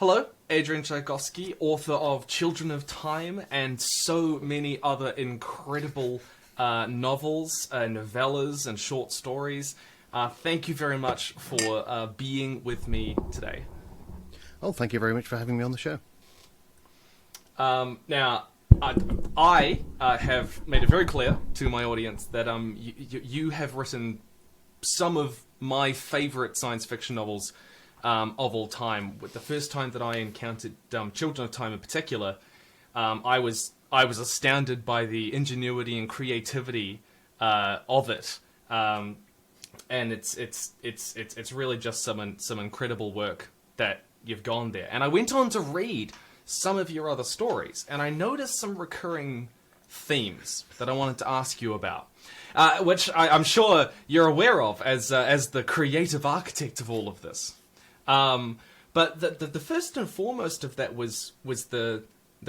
Hello, Adrian Tchaikovsky, author of Children of Time and so many other incredible novels, novellas, and short stories. Thank you very much for being with me today. Oh, thank you very much for having me on the show. Now, I have made it very clear to my audience that you have written some of my favourite science fiction novels of all time. With the first time that I encountered Children of Time in particular, I was astounded by the ingenuity and creativity of it, and it's really just some incredible work that you've gone there. And I went on to read some of your other stories, and I noticed some recurring themes that I wanted to ask you about, which I'm sure you're aware of as the creative architect of all of this. But the first and foremost of that was the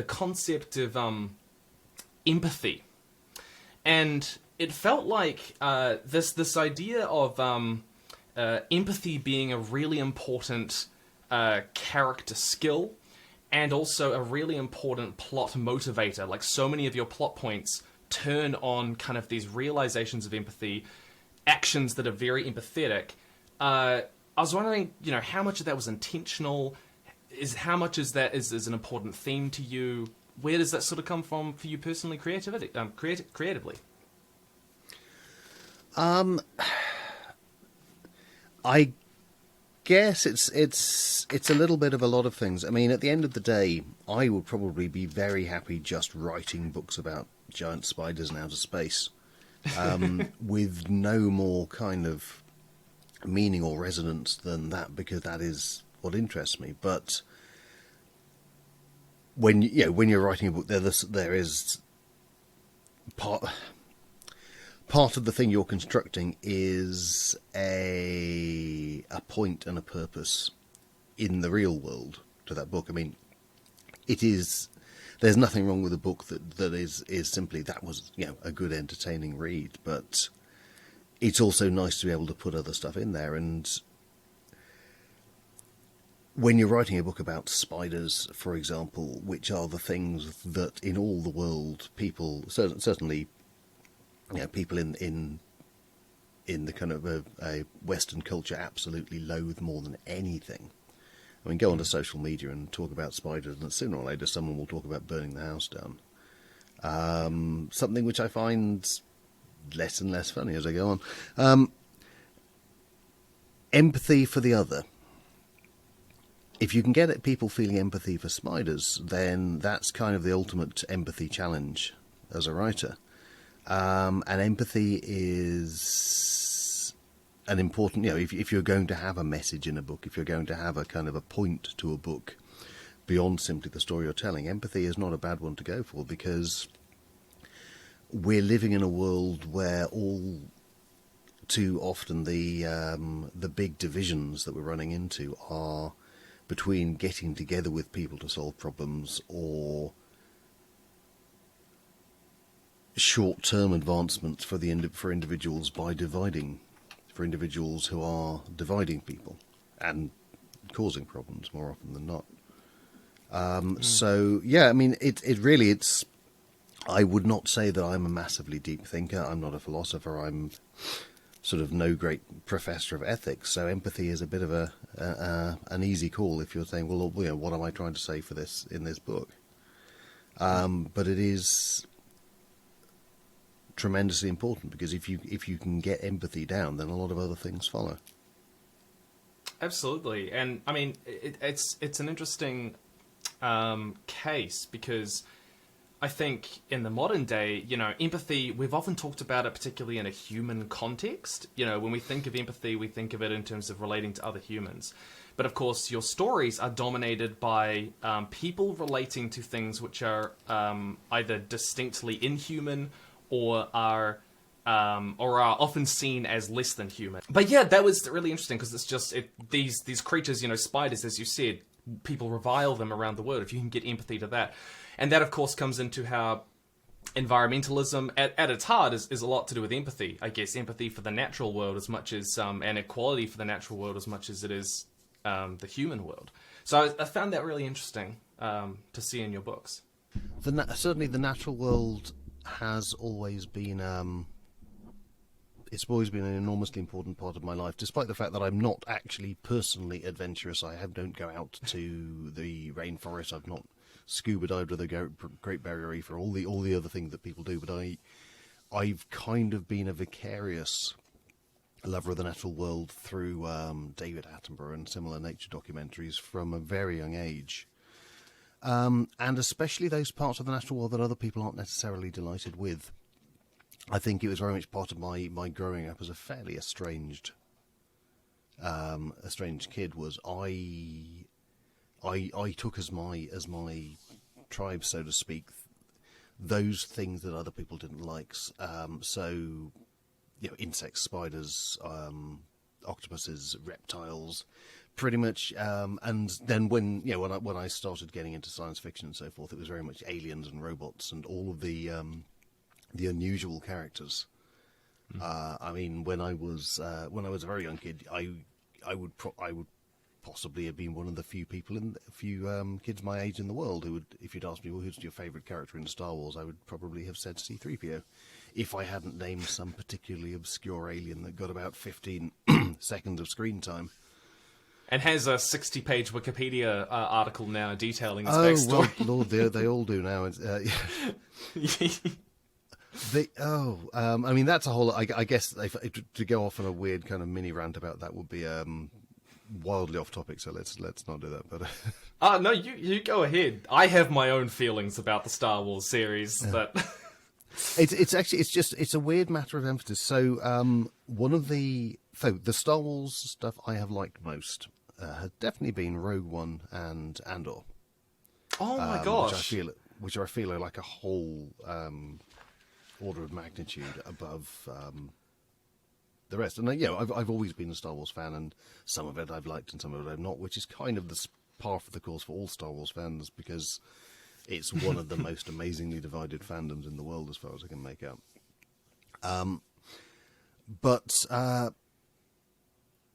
concept of empathy, and it felt like this idea of empathy being a really important character skill, and also a really important plot motivator. Like, so many of your plot points turn on kind of these realizations of empathy, actions that are very empathetic. I was wondering, how much of that was intentional? How much is that is an important theme to you? Where does that sort of come from for you personally, creatively? I guess it's a little bit of a lot of things. I mean, at the end of the day, I would probably be very happy just writing books about giant spiders in outer space, with no more kind of meaning or resonance than that, because that is what interests me. But when you're writing a book, there is part of the thing you're constructing is a point and a purpose in the real world to that book. I mean, there's nothing wrong with a book that is simply that was a good entertaining read, but it's also nice to be able to put other stuff in there. And when you're writing a book about spiders, for example, which are the things that in all the world people, certainly people in the kind of a Western culture absolutely loathe more than anything. I mean, go onto social media and talk about spiders, and sooner or later someone will talk about burning the house down. Something which I find less and less funny as I go on. Empathy for the other. If you can get at people feeling empathy for spiders, then that's kind of the ultimate empathy challenge as a writer. And empathy is an important, if you're going to have a message in a book, if you're going to have a kind of a point to a book beyond simply the story you're telling, empathy is not a bad one to go for, because we're living in a world where all too often the big divisions that we're running into are between getting together with people to solve problems or short-term advancements for individuals for individuals who are dividing people and causing problems more often than not. So yeah, I mean, it's. I would not say that I'm a massively deep thinker. I'm not a philosopher. I'm sort of no great professor of ethics. So empathy is a bit of an easy call if you're saying, well, what am I trying to say for this in this book? But it is tremendously important, because if you can get empathy down, then a lot of other things follow. Absolutely. And I mean, it's an interesting case, because I think in the modern day, empathy, we've often talked about it particularly in a human context. When we think of empathy, we think of it in terms of relating to other humans. But of course, your stories are dominated by people relating to things which are either distinctly inhuman or are often seen as less than human. But yeah, that was really interesting, because it's just these creatures, spiders, as you said, people revile them around the world. If you can get empathy to that. And that, of course, comes into how environmentalism, at its heart, is a lot to do with empathy. I guess empathy for the natural world as much as, and equality for the natural world as much as it is the human world. So I found that really interesting to see in your books. Certainly, the natural world has always been. It's always been an enormously important part of my life, despite the fact that I'm not actually personally adventurous. Don't go out to the rainforest. I've not scuba dived with the Great Barrier Reef or all the other things that people do. But I've kind of been a vicarious lover of the natural world through David Attenborough and similar nature documentaries from a very young age. And especially those parts of the natural world that other people aren't necessarily delighted with. I think it was very much part of my growing up as a fairly estranged kid. Was I took as my tribe, so to speak, those things that other people didn't like. So, insects, spiders, octopuses, reptiles, pretty much. And then when I started getting into science fiction and so forth, it was very much aliens and robots and all of the unusual characters. I mean, when I was a very young kid, I would possibly have been one of the few kids my age in the world who would, if you'd asked me, well, who's your favourite character in Star Wars, I would probably have said C-3PO, if I hadn't named some particularly obscure alien that got about 15 seconds of screen time. And has a 60-page Wikipedia article now detailing his backstory. backstory. Well, Lord, they all do now. I mean, that's a whole. I guess to go off on a weird kind of mini rant about that would be wildly off topic. So let's not do that. But no, you go ahead. I have my own feelings about the Star Wars series. That it's a weird matter of emphasis. So the Star Wars stuff I have liked most has definitely been Rogue One and Andor. Oh my gosh! Which I feel are like a whole order of magnitude above the rest. And I've always been a Star Wars fan, and some of it I've liked and some of it I've not, which is kind of the par for the course for all Star Wars fans, because it's one of the most amazingly divided fandoms in the world, as far as I can make out. But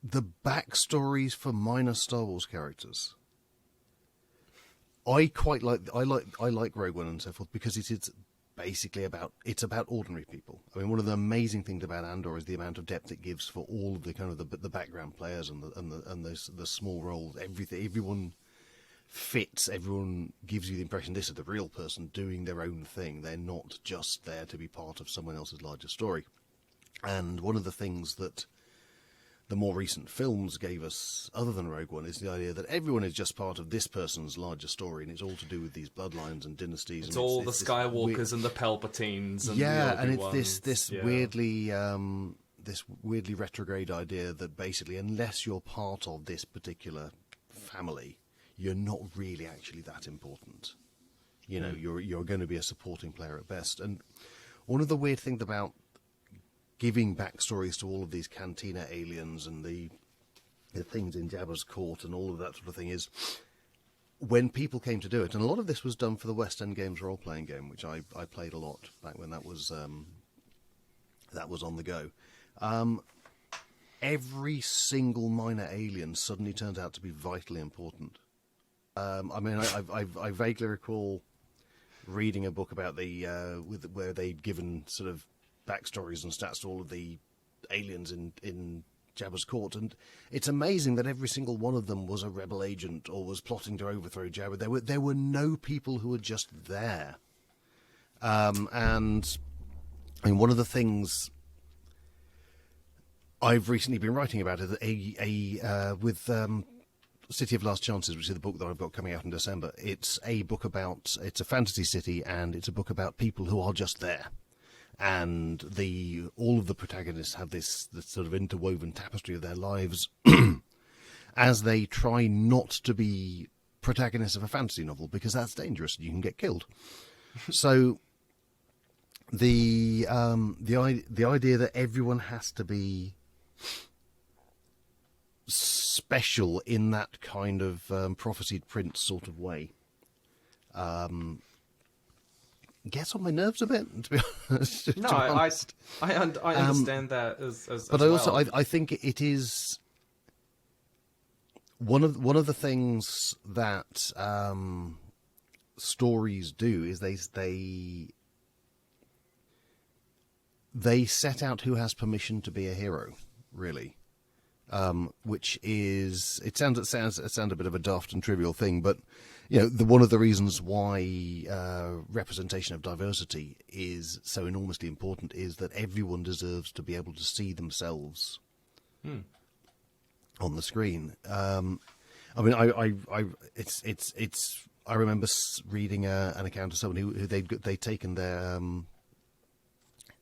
the backstories for minor Star Wars characters, I like Rogue One and so forth, because it's basically about ordinary people. I mean, one of the amazing things about Andor is the amount of depth it gives for all of the kind of the background players and the small roles. Everyone fits. Everyone gives you the impression this is the real person doing their own thing. They're not just there to be part of someone else's larger story. And one of the things that the more recent films gave us, other than Rogue One, is the idea that everyone is just part of this person's larger story, and it's all to do with these bloodlines and dynasties. It's all the Skywalkers and the Palpatines. And it's this weirdly retrograde idea that basically, unless you're part of this particular family, you're not really actually that important. You're going to be a supporting player at best. And one of the weird things about giving backstories to all of these Cantina aliens and the things in Jabba's court and all of that sort of thing is, when people came to do it, and a lot of this was done for the West End Games role-playing game, which I played a lot back when that was on the go. Every single minor alien suddenly turns out to be vitally important. I mean, I vaguely recall reading a book about where they'd given sort of backstories and stats to all of the aliens in Jabba's court, and it's amazing that every single one of them was a rebel agent or was plotting to overthrow Jabba. There were no people who were just there. And I mean, one of the things I've recently been writing about is with City of Last Chances, which is the book that I've got coming out in December. It's a fantasy city, and it's a book about people who are just there. And all of the protagonists have this sort of interwoven tapestry of their lives as they try not to be protagonists of a fantasy novel, because that's dangerous and you can get killed. So the idea that everyone has to be special in that kind of prophesied prince sort of way gets on my nerves a bit, to be honest. No, I understand that as but well. I think it is one of the things that stories do is they set out who has permission to be a hero, really. Which is, it sounds a bit of a daft and trivial thing, but one of the reasons why representation of diversity is so enormously important is that everyone deserves to be able to see themselves on the screen. I mean, I remember reading an account of someone who they'd taken their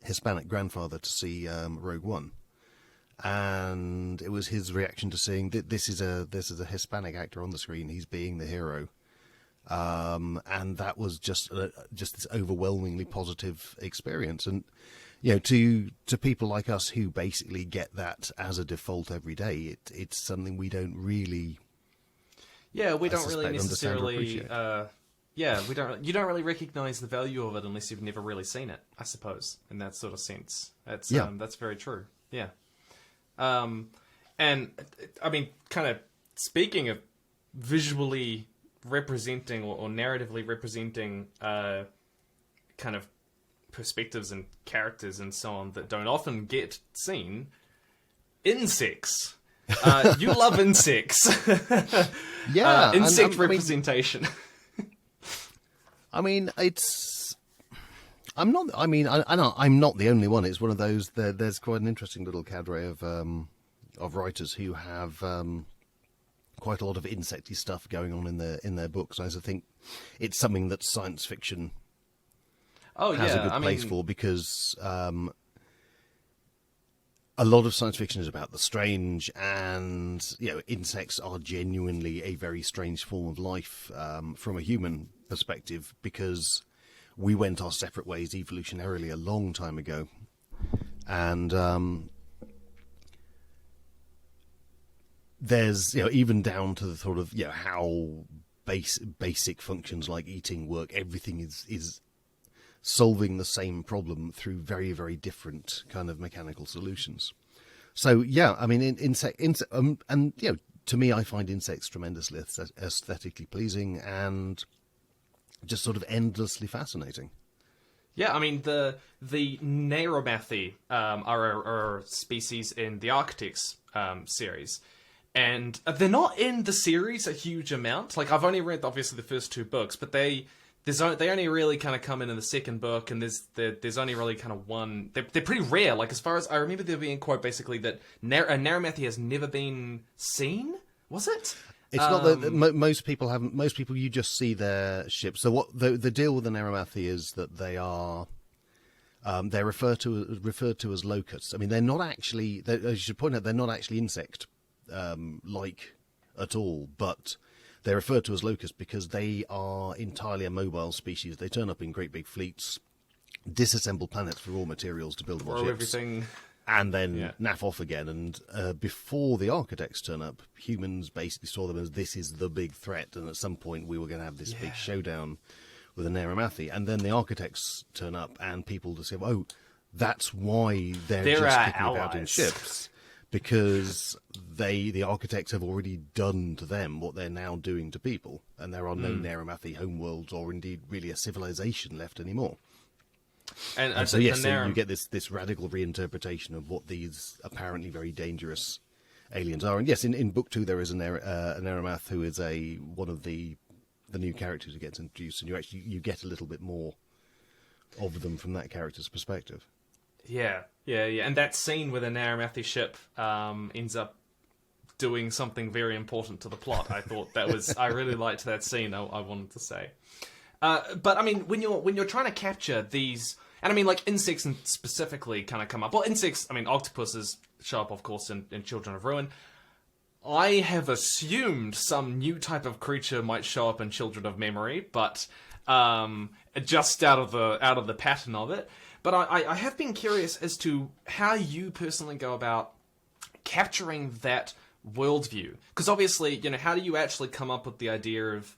Hispanic grandfather to see Rogue One. And it was his reaction to seeing that this is a Hispanic actor on the screen. He's being the hero, and that was just this overwhelmingly positive experience. And to people like us who basically get that as a default every day, it's something we don't really. Yeah, we don't really necessarily. We don't. You don't really recognize the value of it unless you've never really seen it. I suppose, in that sort of sense, that's very true. Yeah. And I mean, kind of speaking of visually representing or narratively representing kind of perspectives and characters and so on that don't often get seen, insects. You love insects. Yeah, insect representation. I mean, I'm not the only one. It's one of those. There's quite an interesting little cadre of writers who have quite a lot of insecty stuff going on in their books. I think it's something that science fiction has a good place for, because a lot of science fiction is about the strange, and insects are genuinely a very strange form of life from a human perspective, because we went our separate ways evolutionarily a long time ago. And there's, even down to the sort of, how basic functions like eating work, everything is solving the same problem through very, very different kind of mechanical solutions. So, I mean, to me, I find insects tremendously aesthetically pleasing and just sort of endlessly fascinating. Yeah, I mean, the Neuromathy are a species in the Architects series, and they're not in the series a huge amount. Like, I've only read, obviously, the first two books, but they only really kind of come in the second book, and there's only really kind of one. They're pretty rare. Like, as far as I remember, there being a quote basically that Neuromathy has never been seen. Was it? It's not that most people haven't. Most people, you just see their ships. So what the deal with the Neuromathy is that they are they're referred to as locusts. I mean, they're not actually. As you should point out, they're not actually insect like at all, but they're referred to as locusts because they are entirely a mobile species. They turn up in great big fleets, disassemble planets for raw materials to build more ships. Everything. And then naff off again. And before the Architects turn up, humans basically saw them as this is the big threat. And at some point, we were going to have this big showdown with the Neuromathy. And then the Architects turn up, and people just say, "Oh, that's why they're just kicking about in ships, because the Architects have already done to them what they're now doing to people, and there are no Neuromathy homeworlds or indeed really a civilization left anymore." And so you get this radical reinterpretation of what these apparently very dangerous aliens are. And yes, in book 2 there is a Neuromath who is one of the new characters who gets introduced, and you get a little bit more of them from that character's perspective. Yeah. And that scene with a Neuromathy ship ends up doing something very important to the plot. I thought I really liked that scene. I wanted to say. But I mean, when you're trying to capture these, and I mean, like, insects and specifically kind of come up. Well, insects, I mean, octopuses show up, of course, in Children of Ruin. I have assumed some new type of creature might show up in Children of Memory, but just out of the pattern of it. But I have been curious as to how you personally go about capturing that worldview, because obviously, how do you actually come up with the idea of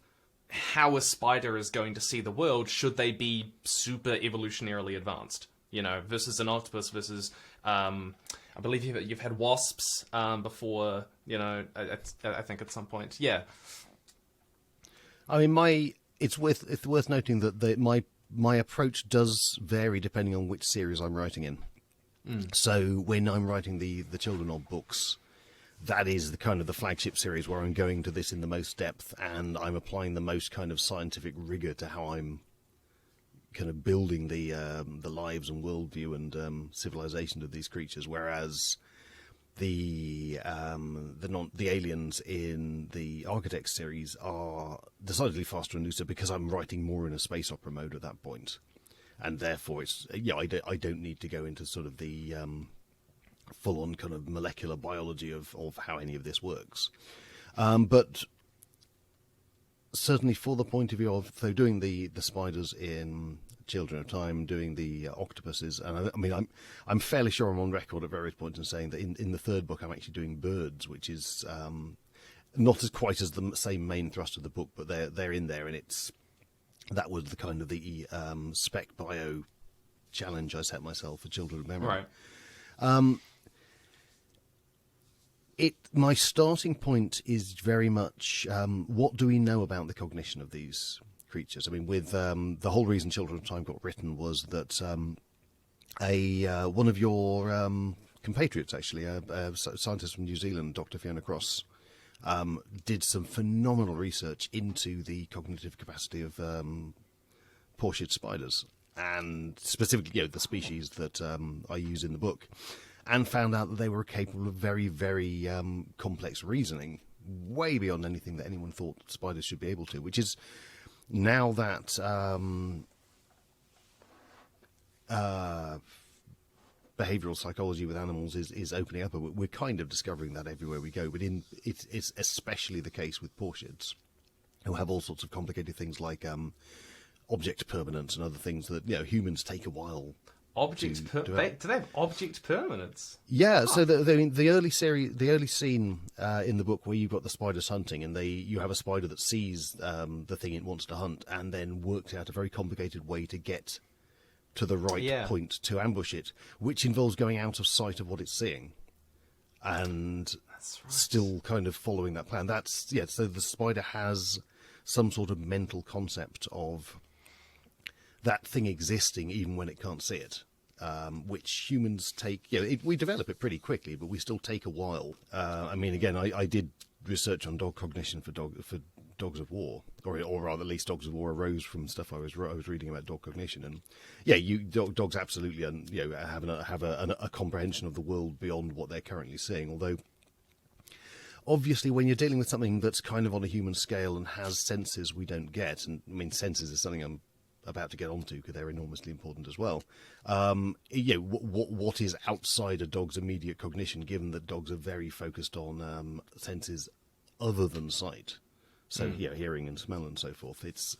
how a spider is going to see the world should they be super evolutionarily advanced, versus an octopus versus, I I believe you've had wasps before. I think at some point, yeah. I mean, it's worth noting that my approach does vary depending on which series I'm writing in. So when I'm writing the Children of books, that is the kind of the flagship series where I'm going to this in the most depth, and I'm applying the most kind of scientific rigor to how I'm kind of building the lives and worldview and civilization of these creatures. Whereas the aliens in the Architects series are decidedly faster and looser because I'm writing more in a space opera mode at that point, and therefore I don't need to go into sort of the full-on kind of molecular biology of how any of this works. But certainly for the point of view of doing the spiders in Children of Time, doing the octopuses, and I mean I'm fairly sure I'm on record at various points in saying that in the third book I'm actually doing birds, which is not as quite as the same main thrust of the book, but they're in there, and that was the kind of the spec bio challenge I set myself for Children of Memory. Right. My starting point is very much what do we know about the cognition of these creatures? I mean, with the whole reason Children of Time got written was that one of your compatriots, actually, a scientist from New Zealand, Dr. Fiona Cross, did some phenomenal research into the cognitive capacity of portiaed spiders, and specifically the species that I use in the book, and found out that they were capable of very, very complex reasoning, way beyond anything that anyone thought spiders should be able to, which is now that behavioral psychology with animals is opening up. We're kind of discovering that everywhere we go, but it's especially the case with portiads, who have all sorts of complicated things like object permanence and other things that humans take a while. Do they have object permanence? Yeah, so the early scene in the book where you've got the spiders hunting, and you have a spider that sees the thing it wants to hunt, and then works out a very complicated way to get to the right point to ambush it, which involves going out of sight of what it's seeing, and still kind of following that plan. So the spider has some sort of mental concept of that thing existing even when it can't see it, which humans take. We develop it pretty quickly, but we still take a while. I mean, again, I did research on dog cognition for Dogs of War, or rather, at least Dogs of War arose from stuff I was reading about dog cognition, and dogs absolutely have a comprehension of the world beyond what they're currently seeing. Although, obviously, when you're dealing with something that's kind of on a human scale and has senses we don't get, and I mean, senses is something I'm about to get onto because they're enormously important as well. What is outside a dog's immediate cognition, given that dogs are very focused on senses other than sight, so hearing and smell and so forth. It's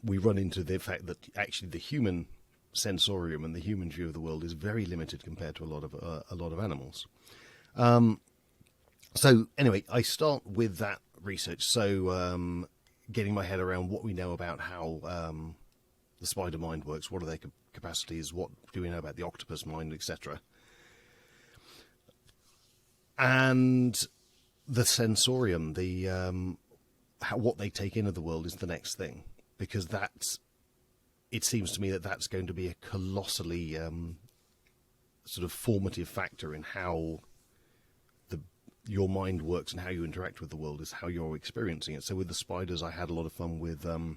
we run into the fact that actually the human sensorium and the human view of the world is very limited compared to a lot of animals. So anyway, I start with that research. So getting my head around what we know about how the spider mind works, what are their capacities, what do we know about the octopus mind, etc. And the sensorium, what they take in of the world is the next thing, because it seems to me that's going to be a colossally sort of formative factor in how your mind works and how you interact with the world, is how you're experiencing it. So with the spiders, I had a lot of fun with the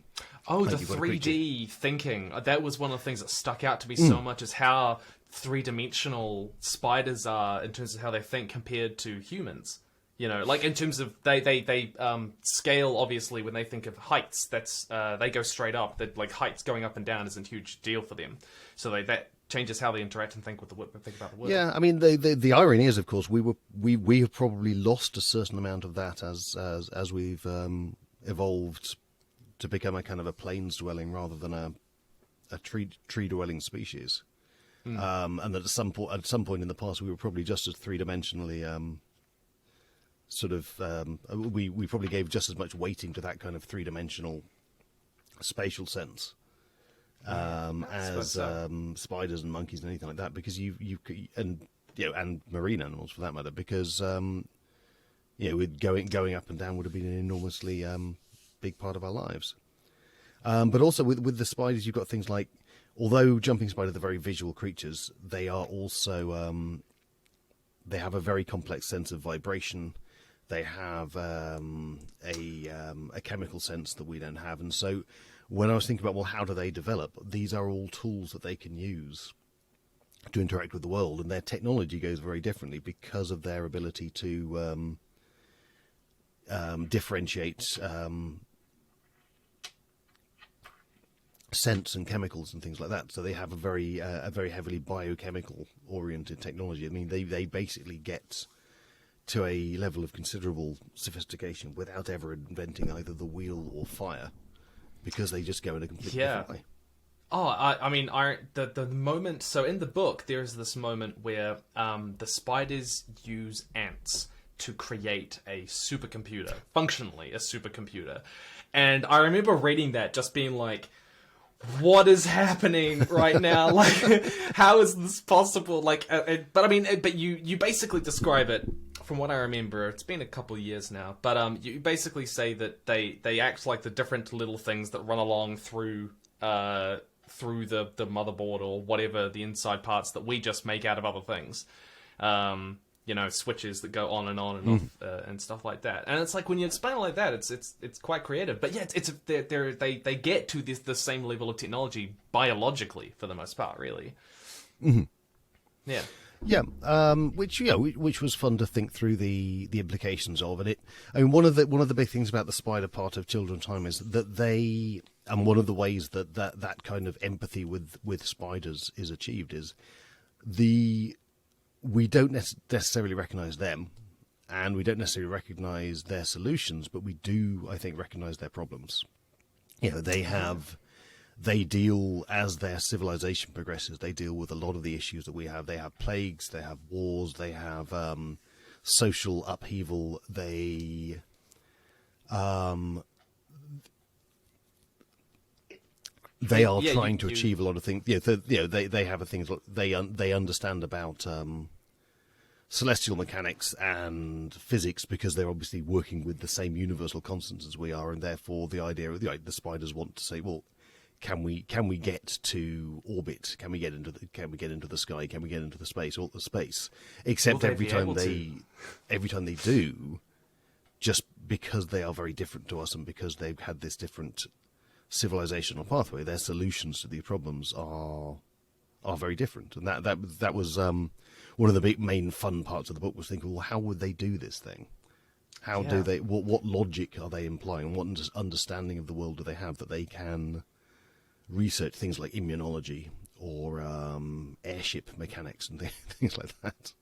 3D thinking. That was one of the things that stuck out to me so much, is how three-dimensional spiders are in terms of how they think compared to humans. Like in terms of they scale, obviously, when they think of heights, that's they go straight up. That like heights going up and down isn't a huge deal for them. So that changes how they interact and think about the world. Yeah, I mean the irony is, of course, we have probably lost a certain amount of that as we've evolved to become a kind of a plains dwelling rather than a tree dwelling species. And that at some point in the past we were probably just as three-dimensionally we probably gave just as much weighting to that kind of three-dimensional spatial sense as spiders and monkeys and anything like that, because and marine animals for that matter, because with going up and down would have been an enormously big part of our lives. But also with the spiders, you've got things like, although jumping spiders are very visual creatures, they are also they have a very complex sense of vibration. They have a chemical sense that we don't have, and so when I was thinking about, well, how do they develop? These are all tools that they can use to interact with the world, and their technology goes very differently because of their ability to differentiate scents and chemicals and things like that. So they have a very heavily biochemical oriented technology. I mean, they basically get to a level of considerable sophistication without ever inventing either the wheel or fire, because they just go in a completely different way. Oh, I mean, the moment. So in the book, there's this moment where the spiders use ants to create a supercomputer, functionally a supercomputer, and I remember reading that, just being like, what is happening right now? Like, how is this possible? Like, but you basically describe it, from what I remember. It's been a couple of years now, but you basically say that they act like the different little things that run along through the motherboard or whatever, the inside parts that we just make out of other things. Switches that go on and off and stuff like that. And it's like, when you explain it like that, it's quite creative. But yeah, they get to the same level of technology biologically for the most part, really. Mm-hmm. Yeah. Yeah, which was fun to think through the implications of. And one of the big things about the spider part of Children's Time is that and one of the ways that kind of empathy with spiders is achieved is we don't necessarily recognize them, and we don't necessarily recognize their solutions, but we do, I think, recognize their problems. They deal, as their civilization progresses, they deal with a lot of the issues that we have. They have plagues, they have wars, they have social upheaval. They are trying to achieve a lot of things. They have things. They understand about celestial mechanics and physics, because they're obviously working with the same universal constants as we are, and therefore the idea of the spiders want to say, well, can we get to orbit? Can we get into the sky? Can we get into the space? Except every time they do, just because they are very different to us, and because they've had this different civilizational pathway, their solutions to these problems are very different. And that was one of the big main fun parts of the book, was thinking, well, how would they do this thing? How do they? What logic are they implying? What understanding of the world do they have that they can research things like immunology or airship mechanics and things like that?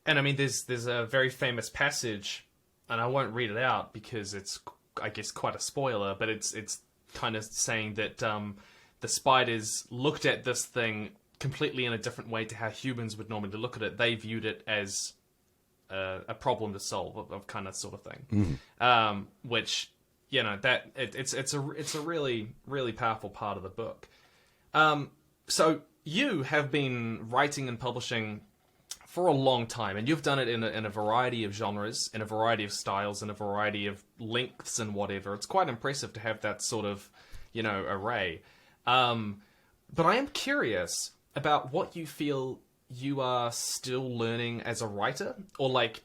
And I mean, there's a very famous passage, and I won't read it out because it's, I guess, quite a spoiler, but it's kind of saying that the spiders looked at this thing completely in a different way to how humans would normally look at it. They viewed it as a problem to solve, of kind of sort of thing. Mm-hmm. Which, that it's a really, really powerful part of the book. So you have been writing and publishing for a long time, and you've done it in a variety of genres, in a variety of styles, in a variety of lengths and whatever. It's quite impressive to have that sort of, array. But I am curious about what you feel you are still learning as a writer, or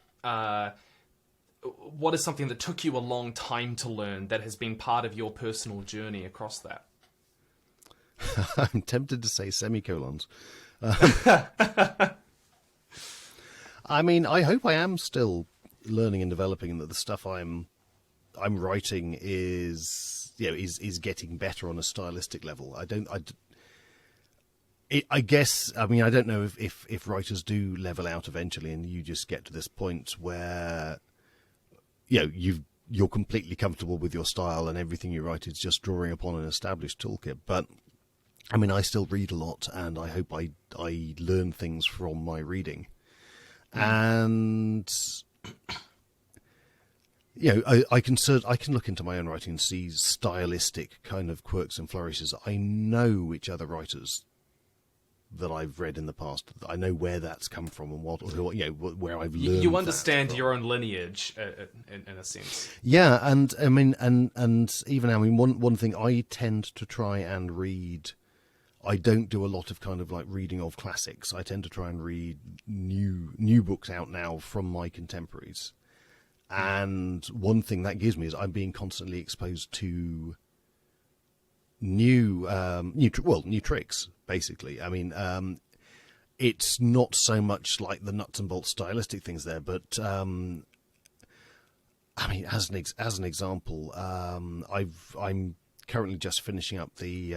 what is something that took you a long time to learn that has been part of your personal journey across that? I'm tempted to say semicolons. I mean, I hope I am still learning and developing, and that the stuff I'm writing is getting better on a stylistic level. I guess, I mean, I don't know if writers do level out eventually, and you just get to this point where you're completely comfortable with your style, and everything you write is just drawing upon an established toolkit. But I mean, I still read a lot, and I hope I learn things from my reading. And I can look into my own writing and see stylistic kind of quirks and flourishes. I know which other writers that I've read in the past. I know where that's come from and where I've learned. You understand your own lineage in a sense. Yeah, and I mean, and even one thing I tend to try and read. I don't do a lot of kind of like reading of classics. I tend to try and read new books out now from my contemporaries. And one thing that gives me is I'm being constantly exposed to new tricks, basically. I mean, it's not so much like the nuts and bolts stylistic things there, but I mean, as an example, I'm currently just finishing up the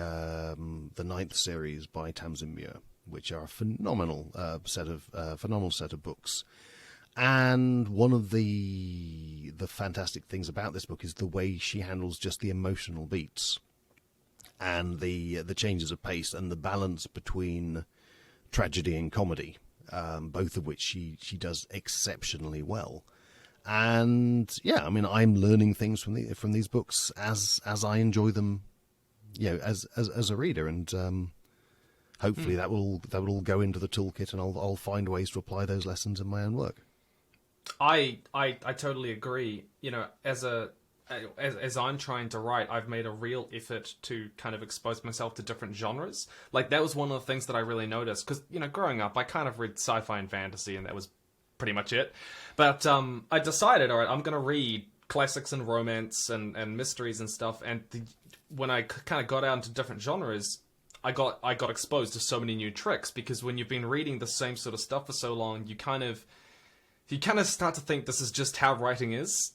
ninth series by Tamsin Muir, which are a phenomenal set of books. And one of the fantastic things about this book is the way she handles just the emotional beats and the changes of pace and the balance between tragedy and comedy, both of which she does exceptionally well. And yeah, I mean, I'm learning things from these books as I enjoy them, as a reader, and hopefully that will all go into the toolkit, and I'll find ways to apply those lessons in my own work. I totally agree. As I'm trying to write, I've made a real effort to kind of expose myself to different genres. Like, that was one of the things that I really noticed, because, growing up, I kind of read sci-fi and fantasy, and that was pretty much it. But I decided, all right, I'm going to read classics and romance and mysteries and stuff, and when I kind of got out into different genres, I got exposed to so many new tricks, because when you've been reading the same sort of stuff for so long, you kind of start to think this is just how writing is,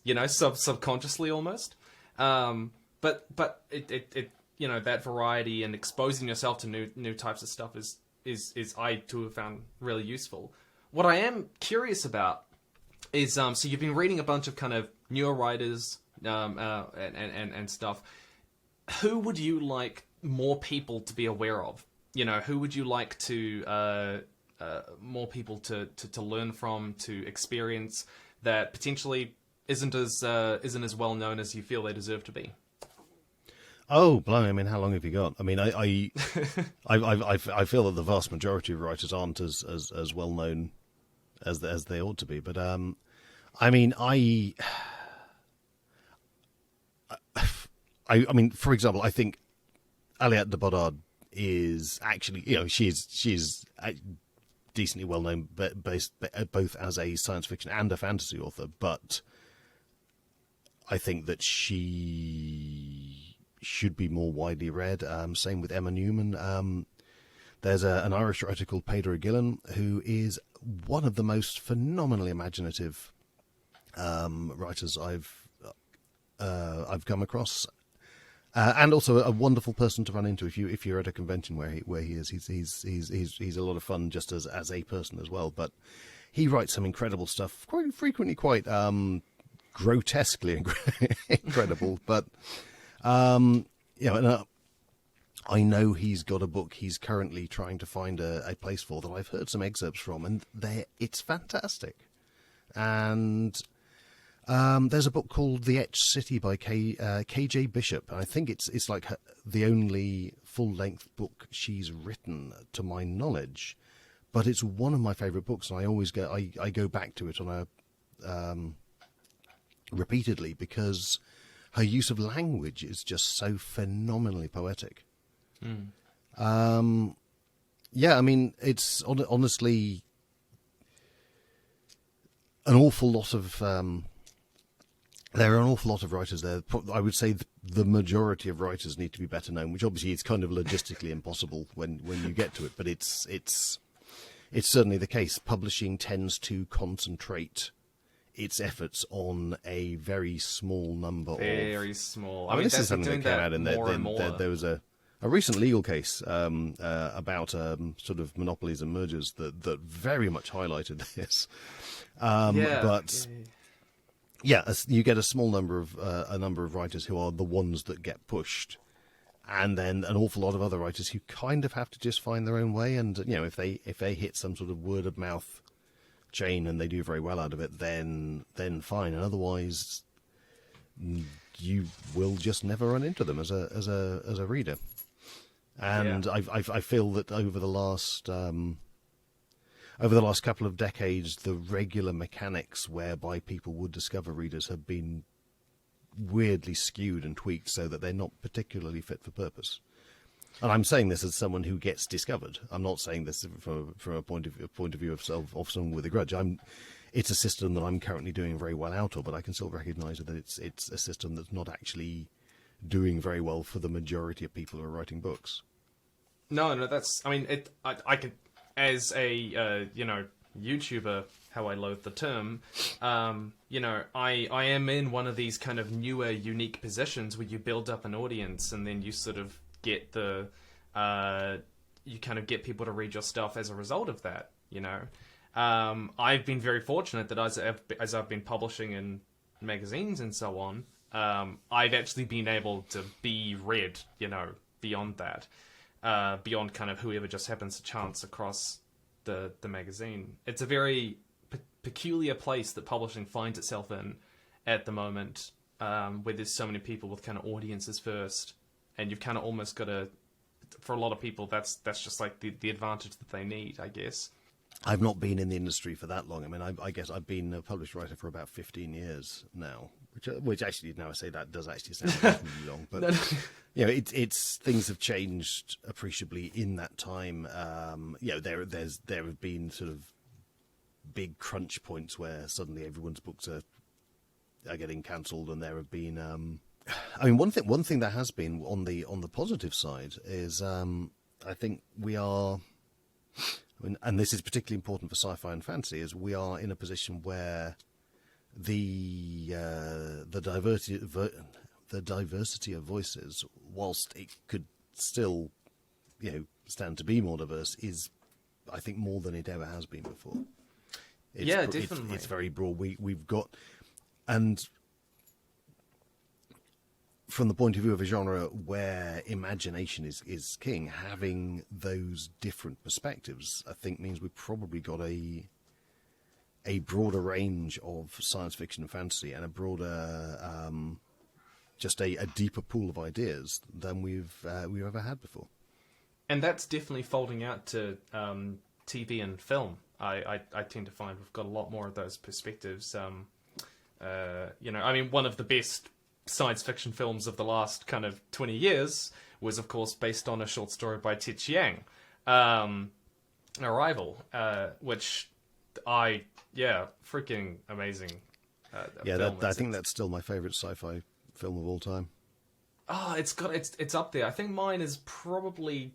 subconsciously almost. But it that variety and exposing yourself to new types of stuff is I too have found really useful. What I am curious about is so you've been reading a bunch of kind of newer writers and stuff. Who would you like more people to be aware of? Who would you like to more people to learn from, to experience, that potentially isn't as well known as you feel they deserve to be? Oh, blimey! I mean, how long have you got? I mean, I feel that the vast majority of writers aren't as well known as they ought to be. But I mean, I mean, for example, I think Aliette de Bodard is actually, she's decently well known, both as a science fiction and a fantasy author. But I think that she should be more widely read. Same with Emma Newman. There's an Irish writer called Peadar Gillen, who is one of the most phenomenally imaginative writers I've come across, and also a wonderful person to run into if you're at a convention where he is. He's a lot of fun just as a person as well. But he writes some incredible stuff, quite frequently quite grotesquely incredible. But and I know he's got a book he's currently trying to find a place for that I've heard some excerpts from, and it's fantastic. And there's a book called The Etched City by K.J. Bishop, and I think it's like the only full-length book she's written, to my knowledge. But it's one of my favourite books, and I always go back to it on repeatedly, because her use of language is just so phenomenally poetic. Yeah, I mean, it's honestly an awful lot of... there are an awful lot of writers there. I would say the majority of writers need to be better known, which obviously is kind of logistically impossible when you get to it, but it's certainly the case. Publishing tends to concentrate its efforts on a very small number. Very small. I mean, this is something that came out in there was a recent legal case about sort of monopolies and mergers that very much highlighted this. Yeah, you get a small number of writers who are the ones that get pushed, and then an awful lot of other writers who kind of have to just find their own way. And if they hit some sort of word of mouth chain and they do very well out of it, then fine. And otherwise, you will just never run into them as a reader. And Yeah. I feel that over the last couple of decades, the regular mechanics whereby people would discover readers have been weirdly skewed and tweaked so that they're not particularly fit for purpose. And I'm saying this as someone who gets discovered. I'm not saying this from a point of view of someone with a grudge. It's a system that I'm currently doing very well out of, but I can still recognise that it's a system that's not actually doing very well for the majority of people who are writing books. No, that's. I mean, I can, as a YouTuber, how I loathe the term. I am in one of these kind of newer, unique positions where you build up an audience and then you sort of get you kind of get people to read your stuff as a result of that. I've been very fortunate that as I've been publishing in magazines and so on, I've actually been able to be read. Beyond that. Beyond kind of whoever just happens to chance across the magazine. It's a very peculiar place that publishing finds itself in at the moment, where there's so many people with kind of audiences first, and you've kind of almost got to, for a lot of people, that's just like the advantage that they need, I guess. I've not been in the industry for that long. I mean, I guess I've been a published writer for about 15 years now, which actually, now I say that, does actually sound reasonably long. But, it's things have changed appreciably in that time. There have been sort of big crunch points where suddenly everyone's books are getting cancelled, and there have been... one thing there has been on the positive side is I think we are... and this is particularly important for sci-fi and fantasy, is we are in a position where the diversity of voices, whilst it could still, stand to be more diverse, is, I think, more than it ever has been before. Definitely. It's very broad. We've got, and from the point of view of a genre where imagination is king, having those different perspectives, I think, means we've probably got a broader range of science fiction and fantasy, and a broader, just a deeper pool of ideas than we've ever had before. And that's definitely folding out to TV and film. I tend to find we've got a lot more of those perspectives. One of the best science fiction films of the last kind of 20 years was, of course, based on a short story by Ted Chiang, Arrival, which freaking amazing. I think that's still my favourite sci-fi film of all time. It's up there. I think mine is probably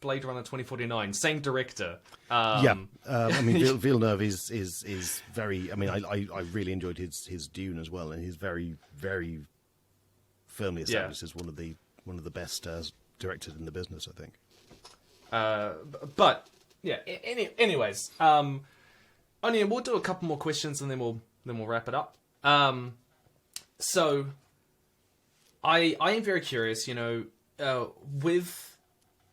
Blade Runner 2049. Same director. Villeneuve is very. I mean, I really enjoyed his Dune as well, and he's very, very firmly established as one of the best directors in the business, I think. Anyways, Onion, we'll do a couple more questions and then we'll wrap it up. So I am very curious, with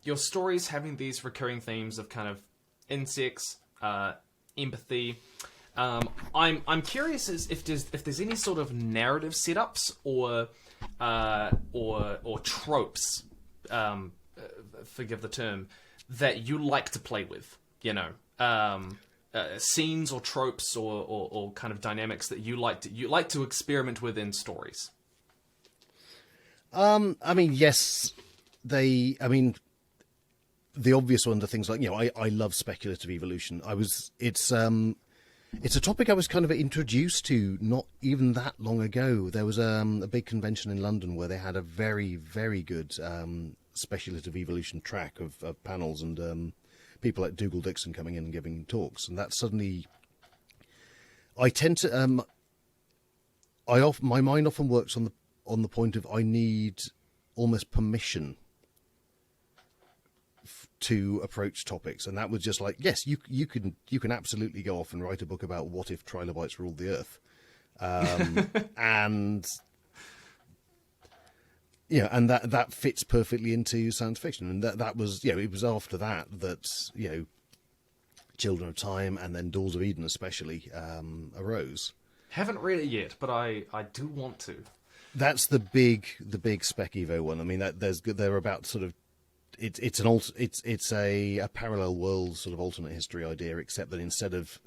your stories having these recurring themes of kind of insects, empathy. I'm curious as if there's any sort of narrative setups or tropes, forgive the term, that you like to play with. Scenes or tropes or kind of dynamics that you like to experiment with in stories. Yes, the obvious ones are things like, I love speculative evolution. It's a topic I was kind of introduced to not even that long ago. There was a big convention in London where they had a very, very good speculative evolution track of panels and people like Dougal Dixon coming in and giving talks. And that suddenly, I tend to, my mind often works on the point of I need almost permission to approach topics, and that was just like, yes, you can absolutely go off and write a book about what if trilobites ruled the earth, and that fits perfectly into science fiction, and that was it was after that Children of Time and then Doors of Eden especially arose. Haven't read it yet, but I do want to. That's the big Spec Evo one. I mean, there are about sort of it's a parallel world sort of alternate history idea, except that instead of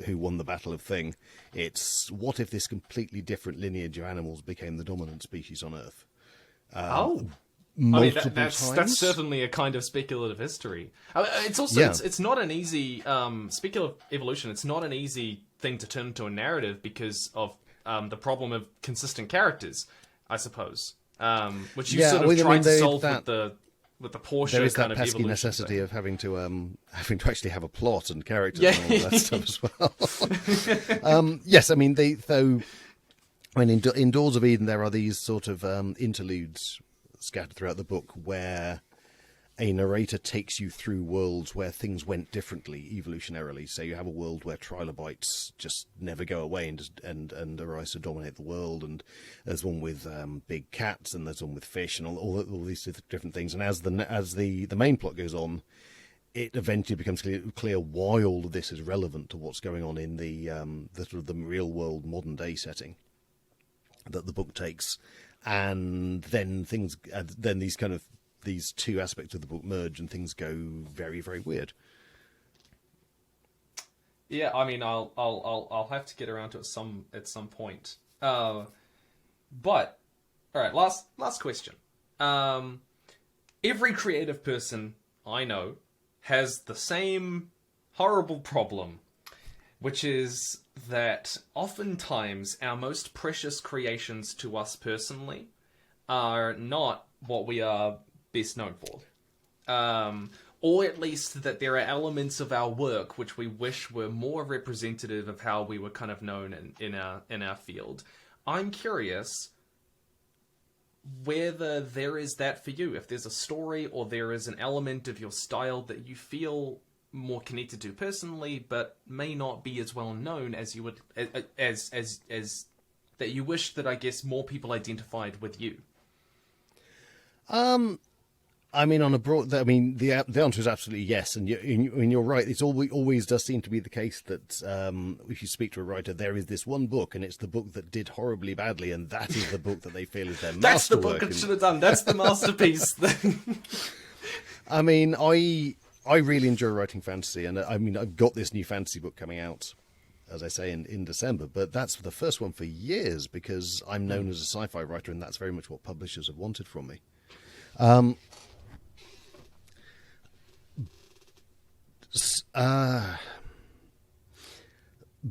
who won the Battle of Thing, it's what if this completely different lineage of animals became the dominant species on Earth. Multiple times. That's certainly a kind of speculative history. It's also it's not an easy speculative evolution. It's not an easy thing to turn into a narrative because of the problem of consistent characters, I suppose. Which you sort of tried to solve with the Porsche there is kind that of pesky evolution necessity thing. of having to actually have a plot and characters and all that stuff as well. Yes, I mean in Doors of Eden there are these sort of interludes scattered throughout the book where a narrator takes you through worlds where things went differently evolutionarily. So you have a world where trilobites just never go away and arise to dominate the world, and there's one with big cats, and there's one with fish, and all these different things. And as the main plot goes on, it eventually becomes clear why all of this is relevant to what's going on in the sort of the real world modern day setting that the book takes. And then these two aspects of the book merge, and things go very, very weird. Yeah, I mean, I'll have to get around to it at some point. But all right, last question. Every creative person I know has the same horrible problem, which is that oftentimes our most precious creations to us personally are not what we are best known for. Or at least that there are elements of our work which we wish were more representative of how we were kind of known in our field. I'm curious whether there is that for you, if there's a story or there is an element of your style that you feel more connected to personally, but may not be as well known as you would, as that you wish that I guess more people identified with you. I mean, the answer is absolutely yes, and you're right. It's always does seem to be the case that if you speak to a writer, there is this one book, and it's the book that did horribly badly, and that is the book that they feel is their That's the masterwork. book it should have done. That's the masterpiece. I mean, I really enjoy writing fantasy, and I mean, I've got this new fantasy book coming out, as I say, in December, but that's the first one for years because I'm known as a sci-fi writer, and that's very much what publishers have wanted from me.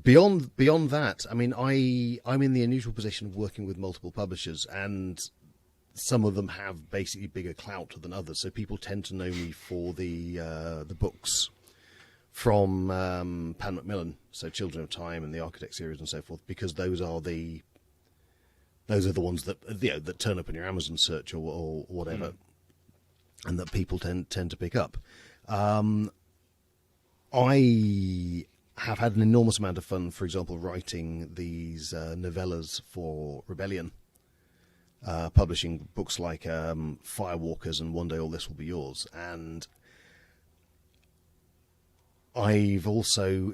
Beyond that, I mean, I'm in the unusual position of working with multiple publishers, and some of them have basically bigger clout than others. So people tend to know me for the books from Pan Macmillan, so Children of Time and the Architect series and so forth, because those are the ones that that turn up in your Amazon search or whatever, and that people tend to pick up. I have had an enormous amount of fun, for example, writing these novellas for Rebellion, publishing books like Firewalkers and One Day All This Will Be Yours. And I've also,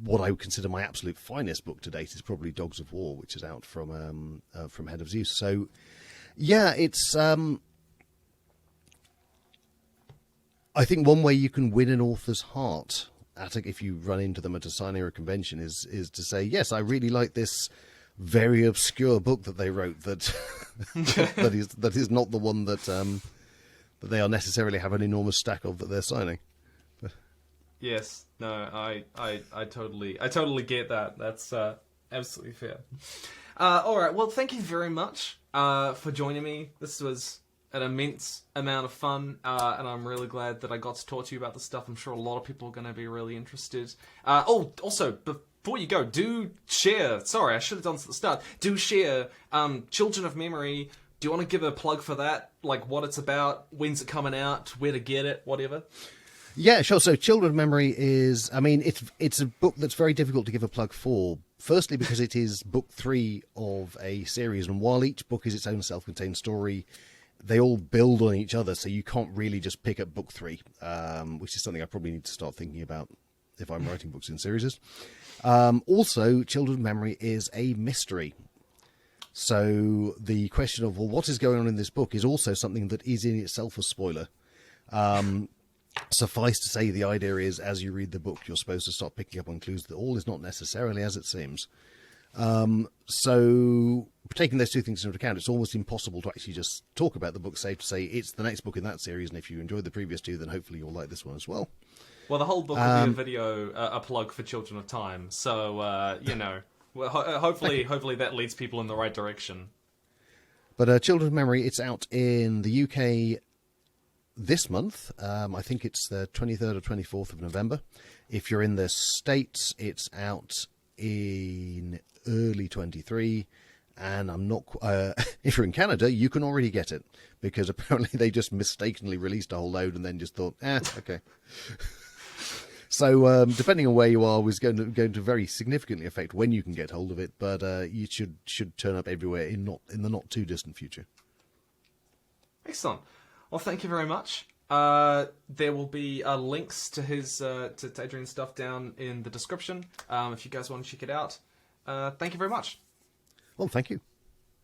what I would consider my absolute finest book to date is probably Dogs of War, which is out from Head of Zeus. So, yeah, it's... I think one way you can win an author's heart, if you run into them at a signing or a convention, is to say, yes, I really like this very obscure book that they wrote that that is not the one that they are necessarily have an enormous stack of that they're signing. Yes, no, I totally get that. That's absolutely fair. All right, well, thank you very much for joining me. This was an immense amount of fun, and I'm really glad that I got to talk to you about this stuff. I'm sure a lot of people are going to be really interested. Also, before you go, do share. Sorry, I should have done this at the start. Do share Children of Memory. Do you want to give a plug for that? Like what it's about, when's it coming out, where to get it, whatever? Yeah, sure. So Children of Memory is, I mean, it's a book that's very difficult to give a plug for. Firstly, because it is book 3 of a series, and while each book is its own self-contained story, they all build on each other, so you can't really just pick up book 3, which is something I probably need to start thinking about if I'm writing books in series. Also, Children of Memory is a mystery. So the question of, well, what is going on in this book is also something that is in itself a spoiler. Suffice to say, the idea is, as you read the book, you're supposed to start picking up on clues that all is not necessarily as it seems. So, taking those two things into account, it's almost impossible to actually just talk about the book, safe to say it's the next book in that series, and if you enjoyed the previous two, then hopefully you'll like this one as well. Well, the whole book will be a video, a plug for Children of Time, so, well, hopefully that leads people in the right direction. But Children of Memory, it's out in the UK this month. I think it's the 23rd or 24th of November. If you're in the States, it's out in early 23, and I'm not... if you're in Canada, you can already get it, because apparently they just mistakenly released a whole load and then just thought, okay. So, depending on where you are, was going to very significantly affect when you can get hold of it, but you should turn up everywhere in the not too distant future. Excellent. Well, thank you very much. There will be links to his to Adrian's stuff down in the description if you guys want to check it out. Thank you very much. Well, thank you.